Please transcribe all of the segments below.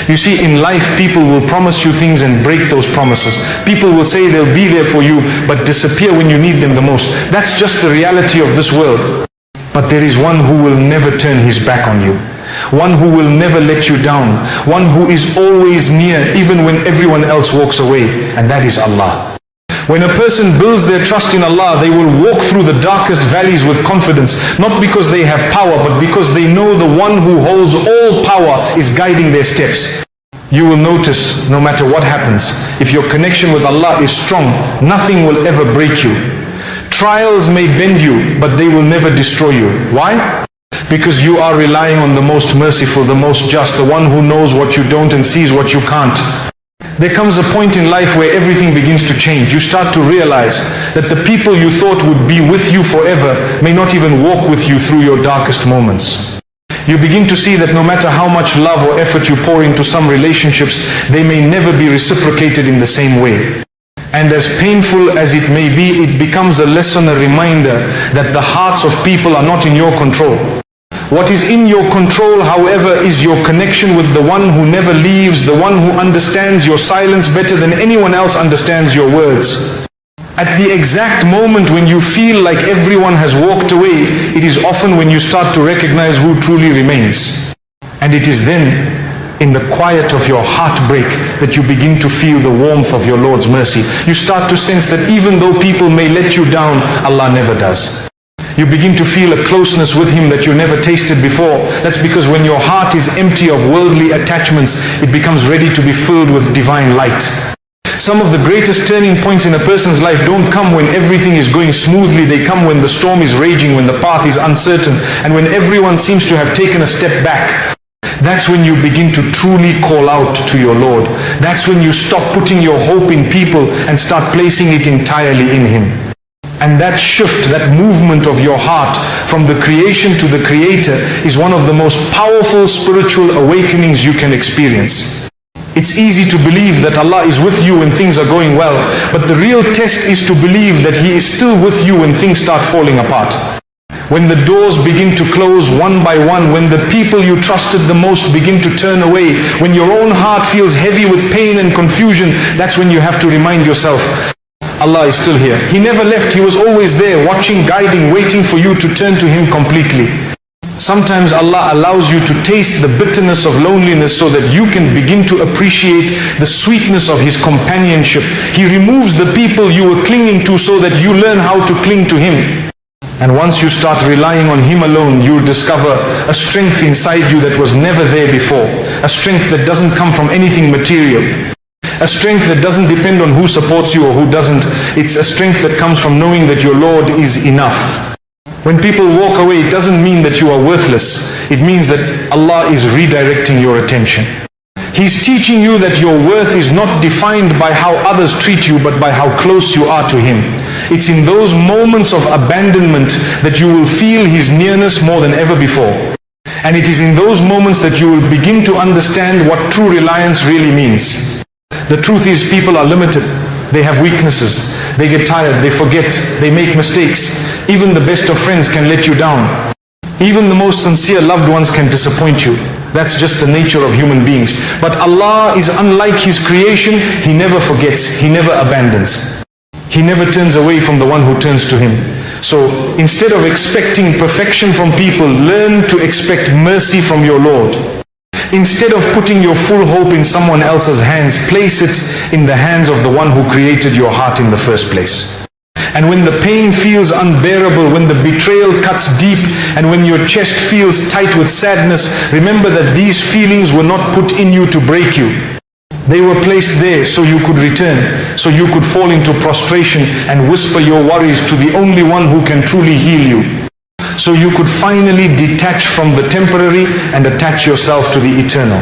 You see, in life, people will promise you things and break those promises. People will say they'll be there for you, but disappear when you need them the most. That's just the reality of this world. But there is one who will never turn his back on you. One who will never let you down. One who is always near, even when everyone else walks away. And that is Allah. When a person builds their trust in Allah, they will walk through the darkest valleys with confidence, not because they have power, but because they know the one who holds all power is guiding their steps. You will notice, no matter what happens, if your connection with Allah is strong, nothing will ever break you. Trials may bend you, but they will never destroy you. Why? Because you are relying on the most merciful, the most just, the one who knows what you don't and sees what you can't. There comes a point in life where everything begins to change. You start to realize that the people you thought would be with you forever may not even walk with you through your darkest moments. You begin to see that no matter how much love or effort you pour into some relationships, they may never be reciprocated in the same way. And as painful as it may be, it becomes a lesson, a reminder that the hearts of people are not in your control. What is in your control, however, is your connection with the one who never leaves, the one who understands your silence better than anyone else understands your words. At the exact moment when you feel like everyone has walked away, it is often when you start to recognize who truly remains. And it is then, in the quiet of your heartbreak, that you begin to feel the warmth of your Lord's mercy. You start to sense that even though people may let you down, Allah never does. You begin to feel a closeness with Him that you never tasted before. That's because when your heart is empty of worldly attachments, it becomes ready to be filled with divine light. Some of the greatest turning points in a person's life don't come when everything is going smoothly. They come when the storm is raging, when the path is uncertain, and when everyone seems to have taken a step back. That's when you begin to truly call out to your Lord. That's when you stop putting your hope in people and start placing it entirely in Him. And that shift, that movement of your heart from the creation to the Creator is one of the most powerful spiritual awakenings you can experience. It's easy to believe that Allah is with you when things are going well, but the real test is to believe that He is still with you when things start falling apart. When the doors begin to close one by one, when the people you trusted the most begin to turn away, when your own heart feels heavy with pain and confusion, that's when you have to remind yourself, Allah is still here. He never left. He was always there, watching, guiding, waiting for you to turn to Him completely. Sometimes Allah allows you to taste the bitterness of loneliness so that you can begin to appreciate the sweetness of His companionship. He removes the people you were clinging to so that you learn how to cling to Him. And once you start relying on Him alone, you'll discover a strength inside you that was never there before. A strength that doesn't come from anything material. A strength that doesn't depend on who supports you or who doesn't. It's a strength that comes from knowing that your Lord is enough. When people walk away, it doesn't mean that you are worthless. It means that Allah is redirecting your attention. He's teaching you that your worth is not defined by how others treat you, but by how close you are to Him. It's in those moments of abandonment that you will feel His nearness more than ever before. And it is in those moments that you will begin to understand what true reliance really means. The truth is, people are limited. They have weaknesses. They get tired. They forget. They make mistakes. Even the best of friends can let you down. Even the most sincere loved ones can disappoint you. That's just the nature of human beings. But Allah is unlike His creation. He never forgets. He never abandons. He never turns away from the one who turns to Him. So instead of expecting perfection from people, learn to expect mercy from your Lord. Instead of putting your full hope in someone else's hands, place it in the hands of the one who created your heart in the first place. And when the pain feels unbearable, when the betrayal cuts deep, and when your chest feels tight with sadness, remember that these feelings were not put in you to break you. They were placed there so you could return, so you could fall into prostration and whisper your worries to the only one who can truly heal you. So you could finally detach from the temporary and attach yourself to the eternal.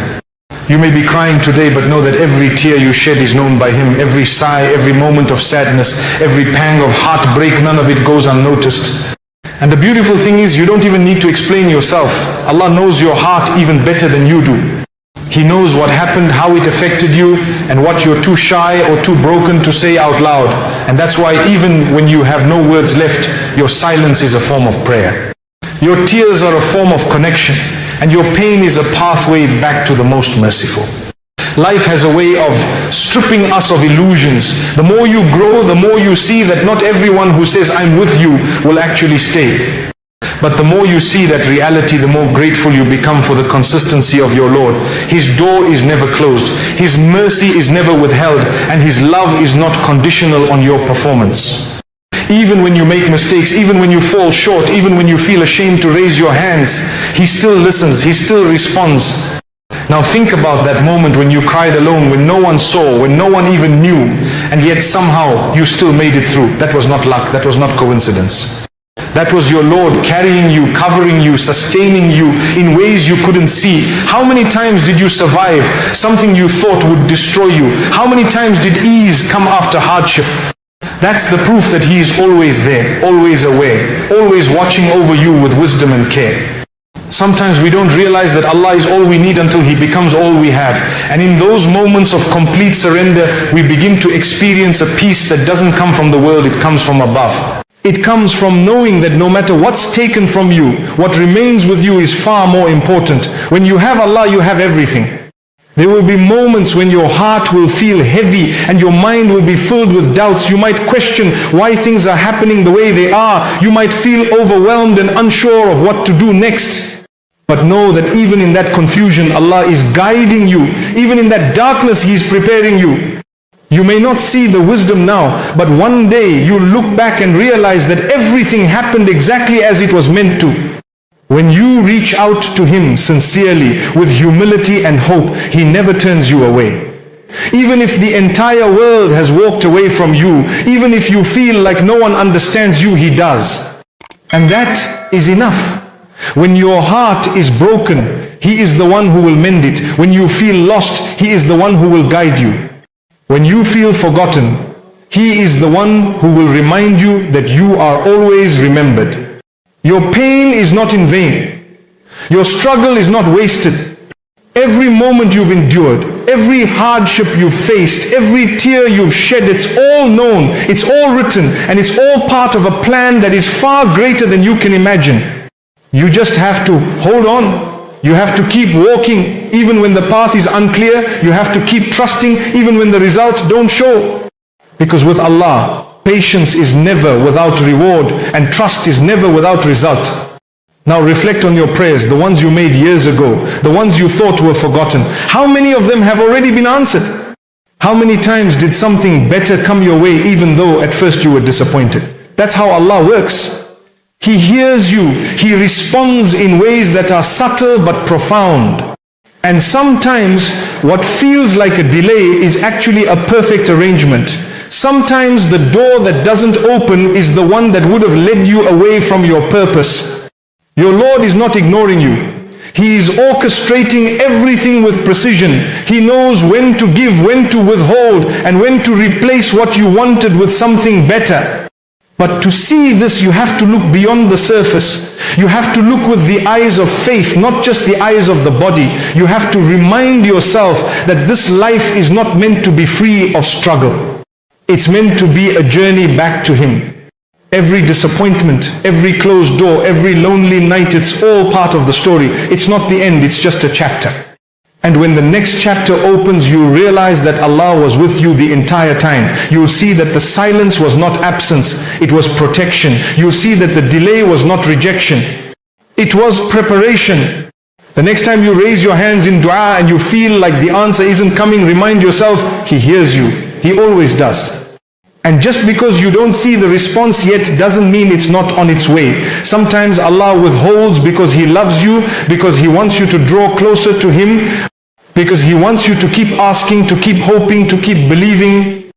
You may be crying today, but know that every tear you shed is known by Him. Every sigh, every moment of sadness, every pang of heartbreak, none of it goes unnoticed. And the beautiful thing is, you don't even need to explain yourself. Allah knows your heart even better than you do. He knows what happened, how it affected you, and what you're too shy or too broken to say out loud. And that's why even when you have no words left, your silence is a form of prayer. Your tears are a form of connection, and your pain is a pathway back to the most merciful. Life has a way of stripping us of illusions. The more you grow, the more you see that not everyone who says I'm with you will actually stay. But the more you see that reality, the more grateful you become for the consistency of your Lord. His door is never closed. His mercy is never withheld. And His love is not conditional on your performance. Even when you make mistakes, even when you fall short, even when you feel ashamed to raise your hands, He still listens, He still responds. Now think about that moment when you cried alone, when no one saw, when no one even knew, and yet somehow you still made it through. That was not luck, that was not coincidence. That was your Lord carrying you, covering you, sustaining you in ways you couldn't see. How many times did you survive something you thought would destroy you? How many times did ease come after hardship? That's the proof that He is always there, always aware, always watching over you with wisdom and care. Sometimes we don't realize that Allah is all we need until He becomes all we have. And in those moments of complete surrender, we begin to experience a peace that doesn't come from the world, it comes from above. It comes from knowing that no matter what's taken from you, what remains with you is far more important. When you have Allah, you have everything. There will be moments when your heart will feel heavy and your mind will be filled with doubts. You might question why things are happening the way they are. You might feel overwhelmed and unsure of what to do next. But know that even in that confusion, Allah is guiding you. Even in that darkness, He is preparing you. You may not see the wisdom now, but one day you'll look back and realize that everything happened exactly as it was meant to. When you reach out to Him sincerely, with humility and hope, He never turns you away. Even if the entire world has walked away from you, even if you feel like no one understands you, He does. And that is enough. When your heart is broken, He is the one who will mend it. When you feel lost, He is the one who will guide you. When you feel forgotten, He is the one who will remind you that you are always remembered. Your pain is not in vain. Your struggle is not wasted. Every moment you've endured, every hardship you've faced, every tear you've shed, it's all known, it's all written, and it's all part of a plan that is far greater than you can imagine. You just have to hold on. You have to keep walking even when the path is unclear. You have to keep trusting even when the results don't show. Because with Allah, patience is never without reward and trust is never without result. Now reflect on your prayers, the ones you made years ago, the ones you thought were forgotten. How many of them have already been answered? How many times did something better come your way even though at first you were disappointed? That's how Allah works. He hears you. He responds in ways that are subtle but profound. And sometimes what feels like a delay is actually a perfect arrangement. Sometimes the door that doesn't open is the one that would have led you away from your purpose. Your Lord is not ignoring you. He is orchestrating everything with precision. He knows when to give, when to withhold, and when to replace what you wanted with something better. But to see this, you have to look beyond the surface. You have to look with the eyes of faith, not just the eyes of the body. You have to remind yourself that this life is not meant to be free of struggle. It's meant to be a journey back to Him. Every disappointment, every closed door, every lonely night, it's all part of the story. It's not the end, it's just a chapter. And when the next chapter opens, you realize that Allah was with you the entire time. You'll see that the silence was not absence, it was protection. You'll see that the delay was not rejection, it was preparation. The next time you raise your hands in dua and you feel like the answer isn't coming, remind yourself, He hears you. He always does. And just because you don't see the response yet doesn't mean it's not on its way. Sometimes Allah withholds because He loves you, because He wants you to draw closer to Him, because He wants you to keep asking, to keep hoping, to keep believing.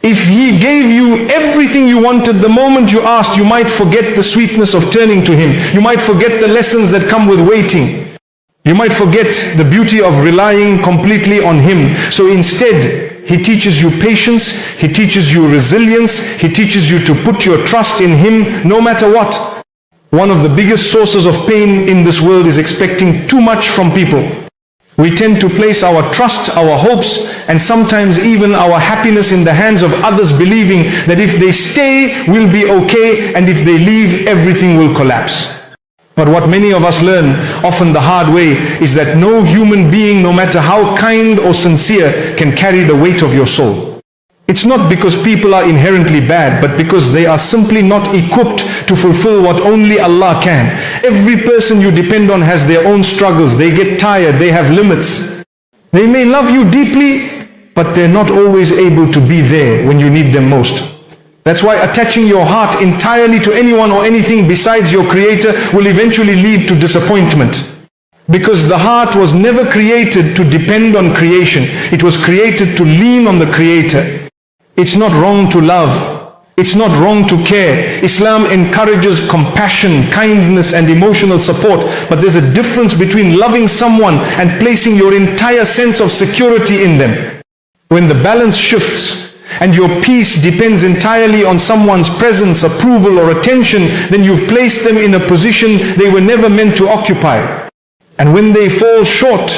If He gave you everything you wanted the moment you asked, you might forget the sweetness of turning to Him. You might forget the lessons that come with waiting. You might forget the beauty of relying completely on Him. So instead, He teaches you patience, He teaches you resilience, He teaches you to put your trust in Him no matter what. One of the biggest sources of pain in this world is expecting too much from people. We tend to place our trust, our hopes, and sometimes even our happiness in the hands of others, believing that if they stay, we'll be okay, and if they leave, everything will collapse. But what many of us learn, often the hard way, is that no human being, no matter how kind or sincere, can carry the weight of your soul. It's not because people are inherently bad, but because they are simply not equipped to fulfill what only Allah can. Every person you depend on has their own struggles. They get tired, they have limits. They may love you deeply, but they're not always able to be there when you need them most. That's why attaching your heart entirely to anyone or anything besides your Creator will eventually lead to disappointment. Because the heart was never created to depend on creation. It was created to lean on the Creator. It's not wrong to love. It's not wrong to care. Islam encourages compassion, kindness and emotional support. But there's a difference between loving someone and placing your entire sense of security in them. When the balance shifts, and your peace depends entirely on someone's presence, approval or attention, then you've placed them in a position they were never meant to occupy. And when they fall short,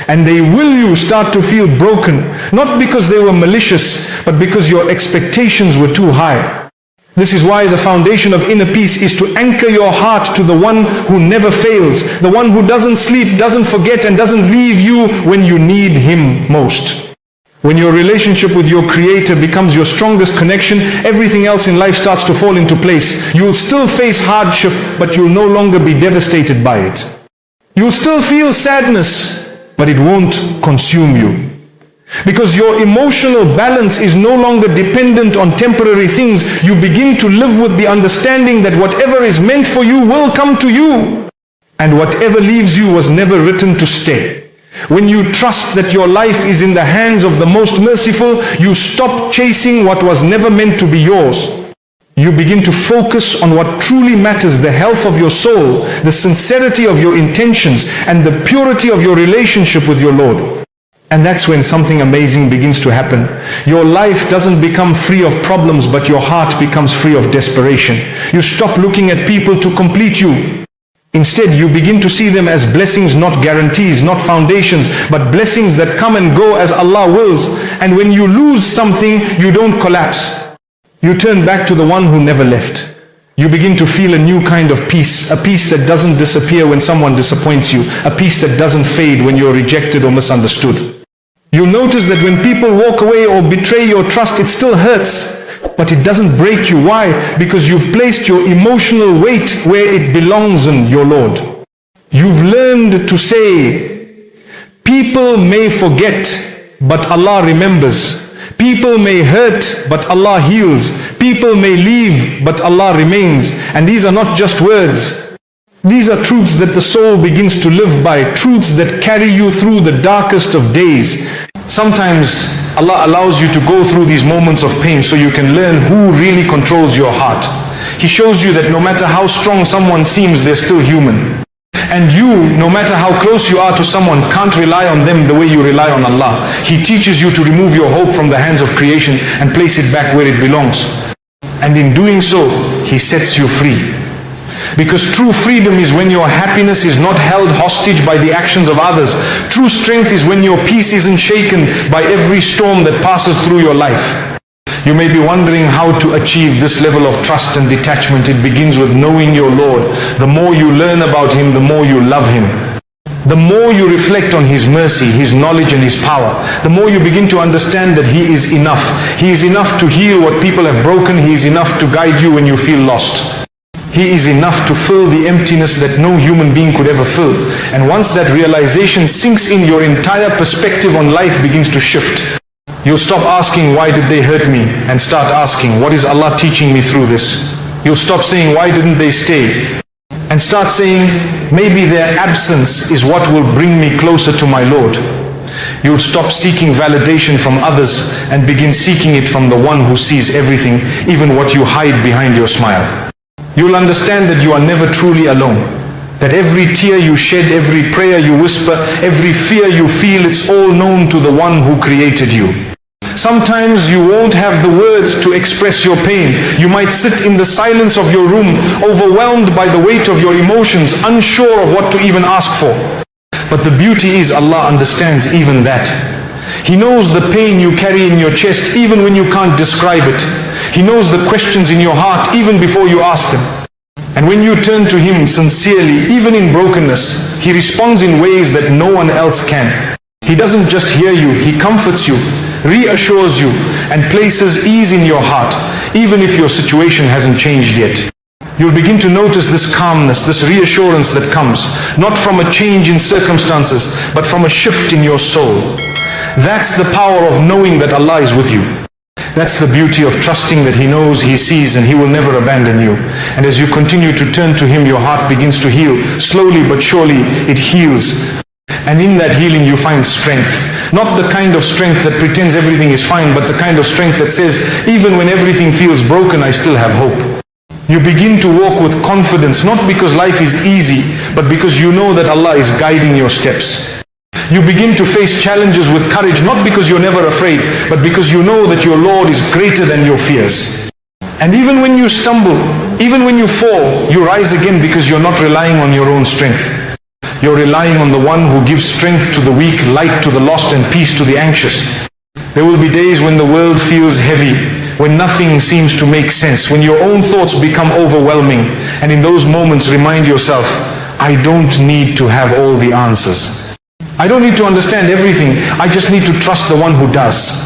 and they will start to feel broken, not because they were malicious, but because your expectations were too high. This is why the foundation of inner peace is to anchor your heart to the one who never fails, the one who doesn't sleep, doesn't forget, and doesn't leave you when you need him most. When your relationship with your Creator becomes your strongest connection, everything else in life starts to fall into place. You'll still face hardship, but you'll no longer be devastated by it. You'll still feel sadness, but it won't consume you. Because your emotional balance is no longer dependent on temporary things. You begin to live with the understanding that whatever is meant for you will come to you. And whatever leaves you was never written to stay. When you trust that your life is in the hands of the most merciful, you stop chasing what was never meant to be yours. You begin to focus on what truly matters, the health of your soul, the sincerity of your intentions, and the purity of your relationship with your Lord. And that's when something amazing begins to happen. Your life doesn't become free of problems, but your heart becomes free of desperation. You stop looking at people to complete you. Instead, you begin to see them as blessings, not guarantees, not foundations, but blessings that come and go as Allah wills. And when you lose something, you don't collapse. You turn back to the one who never left. You begin to feel a new kind of peace, a peace that doesn't disappear when someone disappoints you, a peace that doesn't fade when you're rejected or misunderstood. You notice that when people walk away or betray your trust, it still hurts. But it doesn't break you. Why? Because you've placed your emotional weight where it belongs in your Lord. You've learned to say, people may forget, but Allah remembers. People may hurt, but Allah heals. People may leave, but Allah remains. And these are not just words. These are truths that the soul begins to live by, truths that carry you through the darkest of days. Sometimes Allah allows you to go through these moments of pain so you can learn who really controls your heart. He shows you that no matter how strong someone seems, they're still human. And you, no matter how close you are to someone, can't rely on them the way you rely on Allah. He teaches you to remove your hope from the hands of creation and place it back where it belongs. And in doing so, He sets you free. Because true freedom is when your happiness is not held hostage by the actions of others. True strength is when your peace isn't shaken by every storm that passes through your life. You may be wondering how to achieve this level of trust and detachment. It begins with knowing your Lord. The more you learn about Him, the more you love Him. The more you reflect on His mercy, His knowledge and His power, the more you begin to understand that He is enough. He is enough to heal what people have broken. He is enough to guide you when you feel lost. He is enough to fill the emptiness that no human being could ever fill. And once that realization sinks in, your entire perspective on life begins to shift. You'll stop asking, why did they hurt me? And start asking, what is Allah teaching me through this? You'll stop saying, why didn't they stay? And start saying, maybe their absence is what will bring me closer to my Lord. You'll stop seeking validation from others and begin seeking it from the one who sees everything, even what you hide behind your smile. You'll understand that you are never truly alone. That every tear you shed, every prayer you whisper, every fear you feel, it's all known to the one who created you. Sometimes you won't have the words to express your pain. You might sit in the silence of your room, overwhelmed by the weight of your emotions, unsure of what to even ask for. But the beauty is Allah understands even that. He knows the pain you carry in your chest even when you can't describe it. He knows the questions in your heart even before you ask them. And when you turn to Him sincerely, even in brokenness, He responds in ways that no one else can. He doesn't just hear you, He comforts you, reassures you, and places ease in your heart, even if your situation hasn't changed yet. You'll begin to notice this calmness, this reassurance that comes, not from a change in circumstances, but from a shift in your soul. That's the power of knowing that Allah is with you. That's the beauty of trusting that He knows, He sees, and He will never abandon you. And as you continue to turn to Him, your heart begins to heal. Slowly but surely, it heals. And in that healing you find strength. Not the kind of strength that pretends everything is fine, but the kind of strength that says, even when everything feels broken, I still have hope. You begin to walk with confidence, not because life is easy, but because you know that Allah is guiding your steps. You begin to face challenges with courage, not because you're never afraid, but because you know that your Lord is greater than your fears. And even when you stumble, even when you fall, you rise again because you're not relying on your own strength. You're relying on the one who gives strength to the weak, light to the lost, and peace to the anxious. There will be days when the world feels heavy, when nothing seems to make sense, when your own thoughts become overwhelming. And in those moments, remind yourself, I don't need to have all the answers. I don't need to understand everything. I just need to trust the one who does.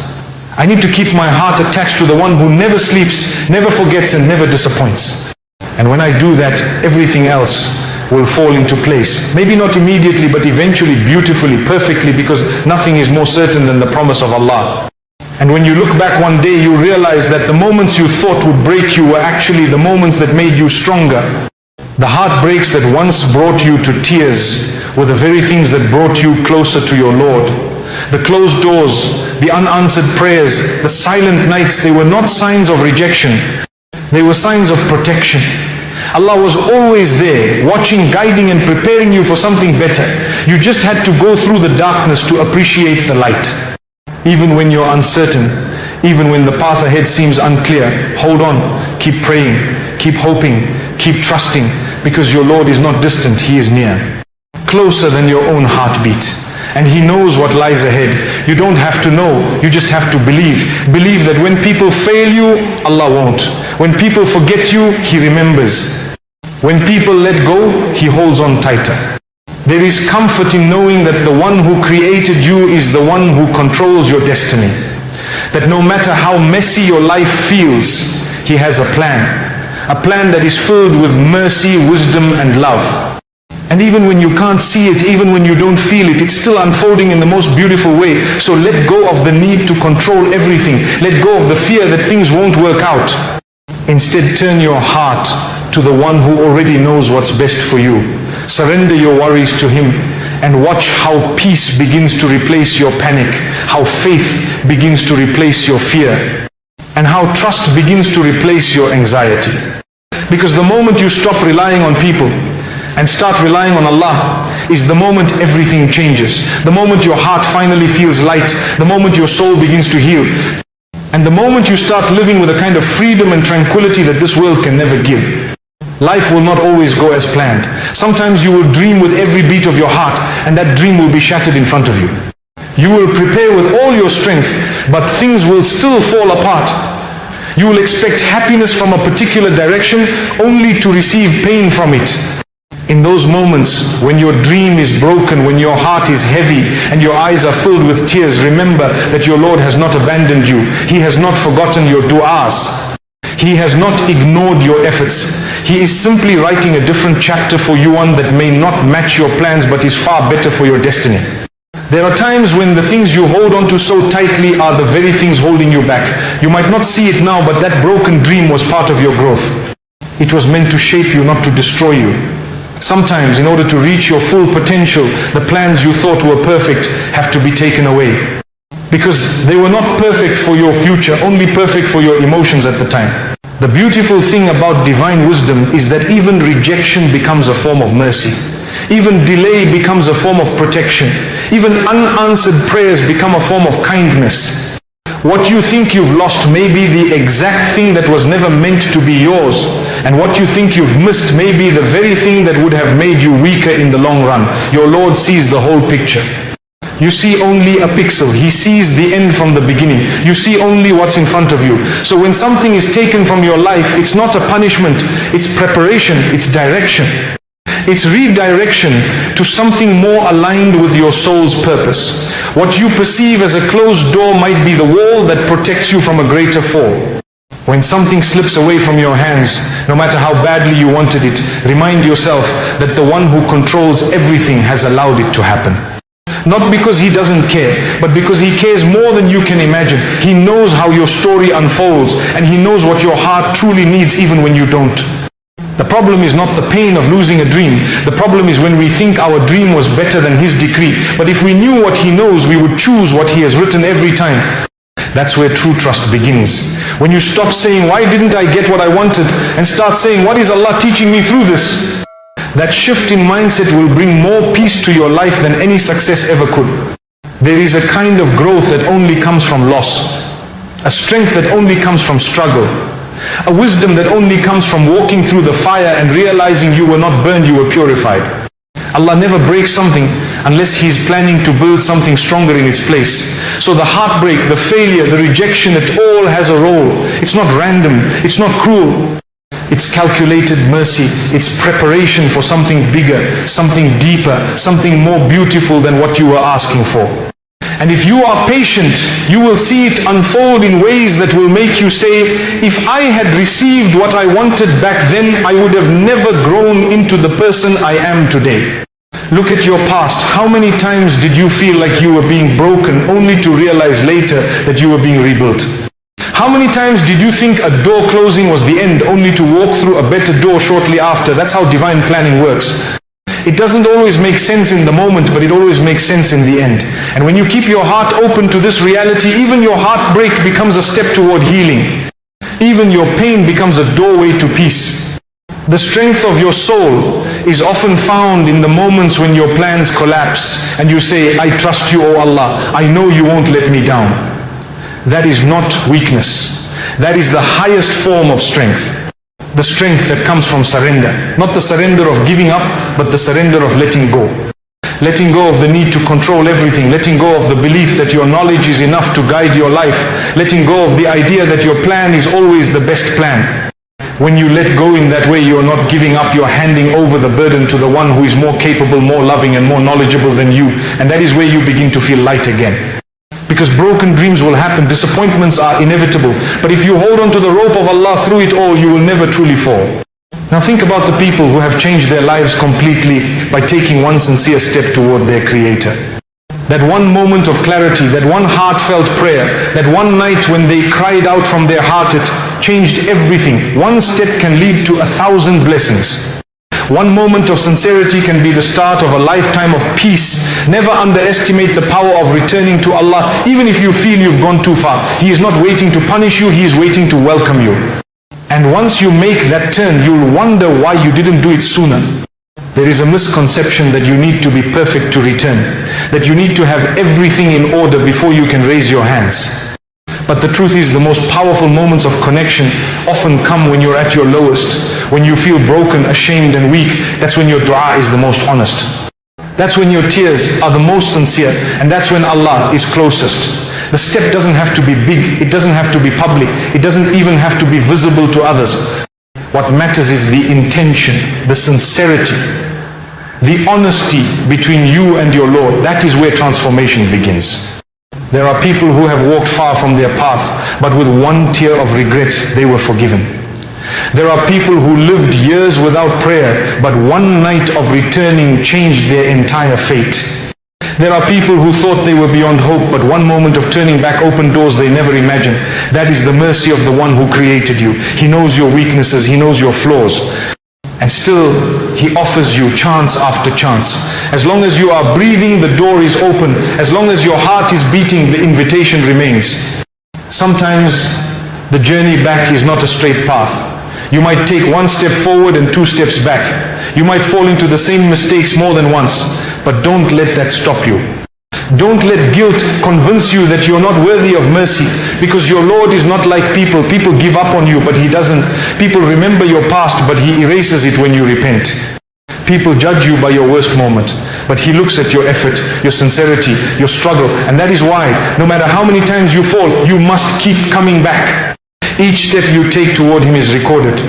I need to keep my heart attached to the one who never sleeps, never forgets, and never disappoints. And when I do that, everything else will fall into place. Maybe not immediately, but eventually, beautifully, perfectly, because nothing is more certain than the promise of Allah. And when you look back one day, you realize that the moments you thought would break you were actually the moments that made you stronger. The heartbreaks that once brought you to tears were the very things that brought you closer to your Lord. The closed doors, the unanswered prayers, the silent nights, they were not signs of rejection. They were signs of protection. Allah was always there, watching, guiding, and preparing you for something better. You just had to go through the darkness to appreciate the light. Even when you're uncertain, even when the path ahead seems unclear, hold on, keep praying, keep hoping, keep trusting, because your Lord is not distant, He is near. Closer than your own heartbeat. And He knows what lies ahead. You don't have to know, you just have to believe. Believe that when people fail you, Allah won't. When people forget you, He remembers. When people let go, He holds on tighter. There is comfort in knowing that the one who created you is the one who controls your destiny. That no matter how messy your life feels, He has a plan that is filled with mercy, wisdom, and love. And even when you can't see it, even when you don't feel it, it's still unfolding in the most beautiful way. So let go of the need to control everything. Let go of the fear that things won't work out. Instead, turn your heart to the one who already knows what's best for you. Surrender your worries to Him and watch how peace begins to replace your panic, how faith begins to replace your fear, and how trust begins to replace your anxiety. Because the moment you stop relying on people and start relying on Allah is the moment everything changes. The moment your heart finally feels light, the moment your soul begins to heal, and the moment you start living with a kind of freedom and tranquility that this world can never give. Life will not always go as planned. Sometimes you will dream with every beat of your heart, and that dream will be shattered in front of you. You will prepare with all your strength, but things will still fall apart. You will expect happiness from a particular direction, only to receive pain from it. In those moments, when your dream is broken, when your heart is heavy, and your eyes are filled with tears, remember that your Lord has not abandoned you. He has not forgotten your du'as. He has not ignored your efforts. He is simply writing a different chapter for you, one that may not match your plans, but is far better for your destiny. There are times when the things you hold on to so tightly are the very things holding you back. You might not see it now, but that broken dream was part of your growth. It was meant to shape you, not to destroy you. Sometimes, in order to reach your full potential, the plans you thought were perfect have to be taken away. Because they were not perfect for your future, only perfect for your emotions at the time. The beautiful thing about divine wisdom is that even rejection becomes a form of mercy. Even delay becomes a form of protection. Even unanswered prayers become a form of kindness. What you think you've lost may be the exact thing that was never meant to be yours. And what you think you've missed may be the very thing that would have made you weaker in the long run. Your Lord sees the whole picture. You see only a pixel. He sees the end from the beginning. You see only what's in front of you. So when something is taken from your life, it's not a punishment, it's preparation, it's direction. It's redirection to something more aligned with your soul's purpose. What you perceive as a closed door might be the wall that protects you from a greater fall. When something slips away from your hands, no matter how badly you wanted it, remind yourself that the one who controls everything has allowed it to happen. Not because he doesn't care, but because he cares more than you can imagine. He knows how your story unfolds, and he knows what your heart truly needs even when you don't. The problem is not the pain of losing a dream. The problem is when we think our dream was better than his decree. But if we knew what he knows, we would choose what he has written every time. That's where true trust begins. When you stop saying, why didn't I get what I wanted, and start saying, what is Allah teaching me through this? That shift in mindset will bring more peace to your life than any success ever could. There is a kind of growth that only comes from loss, a strength that only comes from struggle, a wisdom that only comes from walking through the fire and realizing you were not burned, you were purified. Allah never breaks something unless He's planning to build something stronger in its place. So the heartbreak, the failure, the rejection, it all has a role. It's not random, it's not cruel. It's calculated mercy. It's preparation for something bigger, something deeper, something more beautiful than what you were asking for. And if you are patient, you will see it unfold in ways that will make you say, if I had received what I wanted back then, I would have never grown into the person I am today. Look at your past. How many times did you feel like you were being broken only to realize later that you were being rebuilt? How many times did you think a door closing was the end only to walk through a better door shortly after? That's how divine planning works. It doesn't always make sense in the moment, but it always makes sense in the end. And when you keep your heart open to this reality, even your heartbreak becomes a step toward healing. Even your pain becomes a doorway to peace. The strength of your soul is often found in the moments when your plans collapse and you say, I trust you, O Allah. I know you won't let me down. That is not weakness. That is the highest form of strength. The strength that comes from surrender. Not the surrender of giving up, but the surrender of letting go. Letting go of the need to control everything. Letting go of the belief that your knowledge is enough to guide your life. Letting go of the idea that your plan is always the best plan. When you let go in that way, you're not giving up, you're handing over the burden to the one who is more capable, more loving, and more knowledgeable than you. And that is where you begin to feel light again. Because broken dreams will happen, disappointments are inevitable. But if you hold on to the rope of Allah through it all, you will never truly fall. Now think about the people who have changed their lives completely by taking one sincere step toward their Creator. That one moment of clarity, that one heartfelt prayer, that one night when they cried out from their heart, it changed everything. One step can lead to 1,000 blessings. One moment of sincerity can be the start of a lifetime of peace. Never underestimate the power of returning to Allah, even if you feel you've gone too far. He is not waiting to punish you, He is waiting to welcome you. And once you make that turn, you'll wonder why you didn't do it sooner. There is a misconception that you need to be perfect to return, that you need to have everything in order before you can raise your hands. But the truth is, the most powerful moments of connection often come when you're at your lowest, when you feel broken, ashamed and weak. That's when your dua is the most honest. That's when your tears are the most sincere, and that's when Allah is closest. The step doesn't have to be big, it doesn't have to be public, it doesn't even have to be visible to others. What matters is the intention, the sincerity, the honesty between you and your Lord. That is where transformation begins. There are people who have walked far from their path, but with one tear of regret, they were forgiven. There are people who lived years without prayer, but one night of returning changed their entire fate. There are people who thought they were beyond hope, but one moment of turning back opened doors they never imagined. That is the mercy of the one who created you. He knows your weaknesses, He knows your flaws. And still, He offers you chance after chance. As long as you are breathing, the door is open. As long as your heart is beating, the invitation remains. Sometimes, the journey back is not a straight path. You might take one step forward and 2 steps back. You might fall into the same mistakes more than once. But don't let that stop you. Don't let guilt convince you that you're not worthy of mercy, because your Lord is not like people. People give up on you, but He doesn't. People remember your past, but He erases it when you repent. People judge you by your worst moment, But He looks at your effort, your sincerity, your struggle. And that is why, no matter how many times you fall, you must keep coming back. Each step you take toward Him is recorded.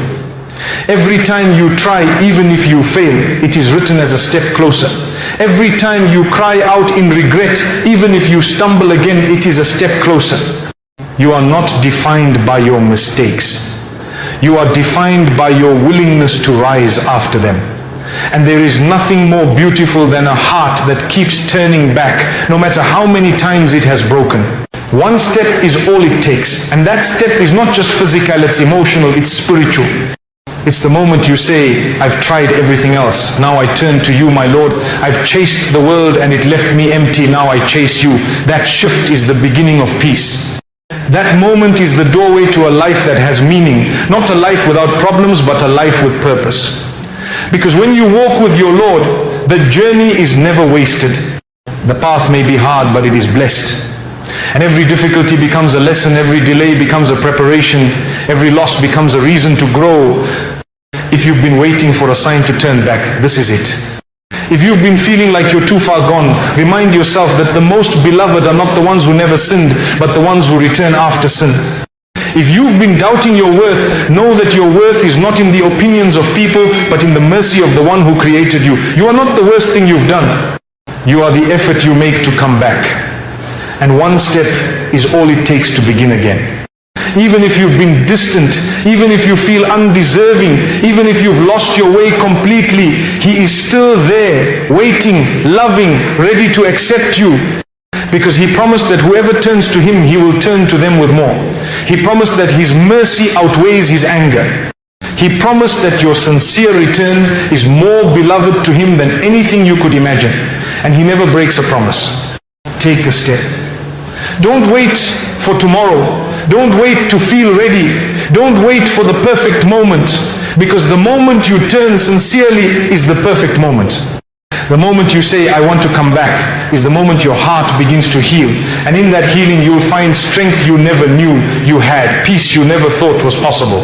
Every time you try, even if you fail, it is written as a step closer. Every time you cry out in regret, even if you stumble again, it is a step closer. You are not defined by your mistakes. You are defined by your willingness to rise after them. And there is nothing more beautiful than a heart that keeps turning back, no matter how many times it has broken. One step is all it takes. And that step is not just physical, it's emotional, it's spiritual. It's the moment you say, I've tried everything else. Now I turn to you, my Lord. I've chased the world and it left me empty. Now I chase you. That shift is the beginning of peace. That moment is the doorway to a life that has meaning. Not a life without problems, but a life with purpose. Because when you walk with your Lord, the journey is never wasted. The path may be hard, but it is blessed. And every difficulty becomes a lesson, every delay becomes a preparation, every loss becomes a reason to grow. If you've been waiting for a sign to turn back, this is it. If you've been feeling like you're too far gone, remind yourself that the most beloved are not the ones who never sinned, but the ones who return after sin. If you've been doubting your worth, know that your worth is not in the opinions of people, but in the mercy of the one who created you. You are not the worst thing you've done. You are the effort you make to come back. And one step is all it takes to begin again. Even if you've been distant, even if you feel undeserving, even if you've lost your way completely, He is still there, waiting, loving, ready to accept you. Because He promised that whoever turns to Him, He will turn to them with more. He promised that His mercy outweighs His anger. He promised that your sincere return is more beloved to Him than anything you could imagine. And He never breaks a promise. Take a step. Don't wait for tomorrow. Don't wait to feel ready. Don't wait for the perfect moment. Because the moment you turn sincerely is the perfect moment. The moment you say, I want to come back, is the moment your heart begins to heal. And in that healing, you'll find strength you never knew you had, peace you never thought was possible,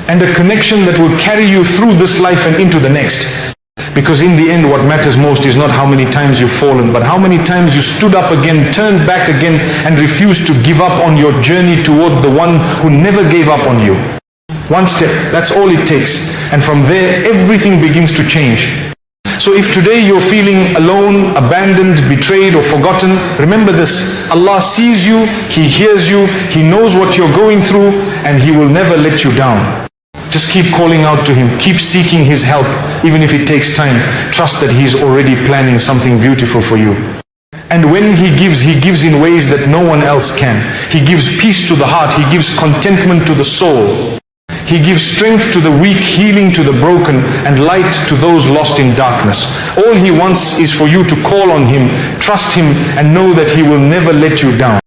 and a connection that will carry you through this life and into the next. Because in the end, what matters most is not how many times you've fallen, but how many times you stood up again, turned back again, and refused to give up on your journey toward the one who never gave up on you. One step, that's all it takes. And from there, everything begins to change. So if today you're feeling alone, abandoned, betrayed or forgotten, remember this: Allah sees you, He hears you, He knows what you're going through, and He will never let you down. Just keep calling out to Him, keep seeking His help, even if it takes time. Trust that He's already planning something beautiful for you. And when He gives in ways that no one else can. He gives peace to the heart, He gives contentment to the soul. He gives strength to the weak, healing to the broken, and light to those lost in darkness. All He wants is for you to call on Him, trust Him, and know that He will never let you down.